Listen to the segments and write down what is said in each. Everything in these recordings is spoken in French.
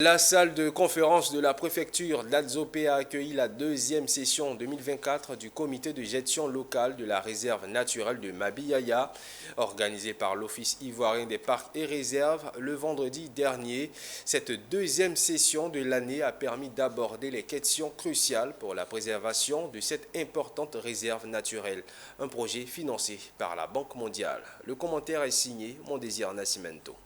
La salle de conférence de la préfecture d'Alzopé a accueilli la deuxième session 2024 du comité de gestion locale de la réserve naturelle de Mabiyaya, organisée par l'Office ivoirien des parcs et réserves le vendredi dernier. Cette deuxième session de l'année a permis d'aborder les questions cruciales pour la préservation de cette importante réserve naturelle, un projet financé par la Banque mondiale. Le commentaire est signé Mondésir Nascimento.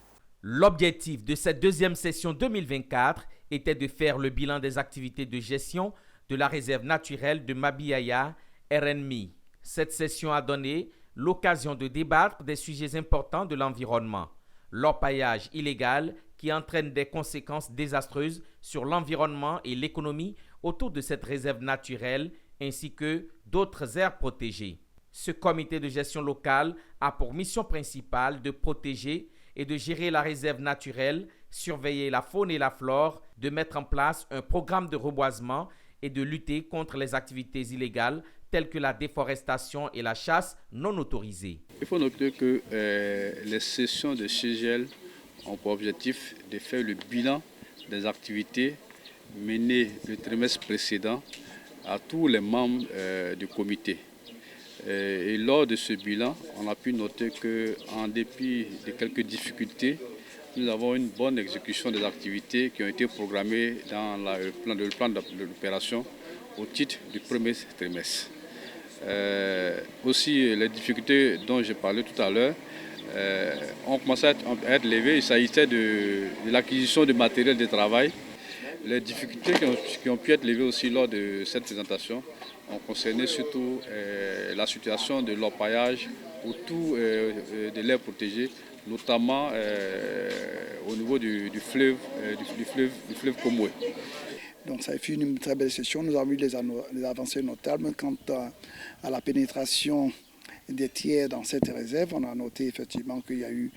L'objectif de cette deuxième session 2024 était de faire le bilan des activités de gestion de la réserve naturelle de Mabiyaya, RNMI. Cette session a donné l'occasion de débattre des sujets importants de l'environnement. L'orpaillage illégal qui entraîne des conséquences désastreuses sur l'environnement et l'économie autour de cette réserve naturelle ainsi que d'autres aires protégées. Ce comité de gestion locale a pour mission principale de protéger et de gérer la réserve naturelle, surveiller la faune et la flore, de mettre en place un programme de reboisement et de lutter contre les activités illégales telles que la déforestation et la chasse non autorisée. Il faut noter que les sessions de CGL ont pour objectif de faire le bilan des activités menées le trimestre précédent à tous les membres du comité. Et lors de ce bilan, on a pu noter qu'en dépit de quelques difficultés, nous avons une bonne exécution des activités qui ont été programmées dans le plan de l'opération au titre du premier trimestre. Aussi, les difficultés dont j'ai parlé tout à l'heure ont commencé à être levées. Il s'agissait de l'acquisition de matériel de travail. Les difficultés qui ont pu être levées aussi lors de cette présentation ont concerné surtout la situation de l'orpaillage autour de l'aire protégée, notamment au niveau du fleuve Komoué. Donc ça a fait une très belle session. Nous avons eu des avancées notables quant à la pénétration des tiers dans cette réserve. On a noté effectivement qu'il y a eu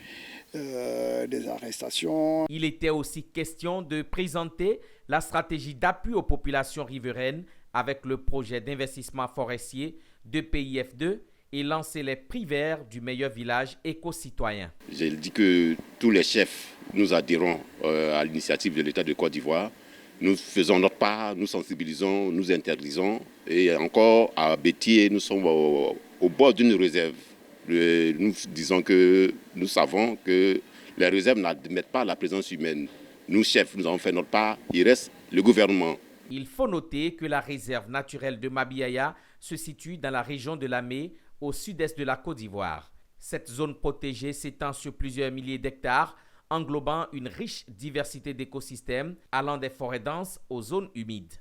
des arrestations. Il était aussi question de présenter la stratégie d'appui aux populations riveraines avec le projet d'investissement forestier de PIF2 et lancer les prix verts du meilleur village éco-citoyen. J'ai dit que tous les chefs nous adhérons à l'initiative de l'État de Côte d'Ivoire. Nous faisons notre part, nous sensibilisons, nous interdisons. Et encore à Bétier, nous sommes au bord d'une réserve. Nous disons que nous savons que les réserves n'admettent pas la présence humaine. Nous, chefs, nous avons fait notre part. Il reste le gouvernement. Il faut noter que la réserve naturelle de Mabiyaya se situe dans la région de Lamé, au sud-est de la Côte d'Ivoire. Cette zone protégée s'étend sur plusieurs milliers d'hectares, englobant une riche diversité d'écosystèmes allant des forêts denses aux zones humides.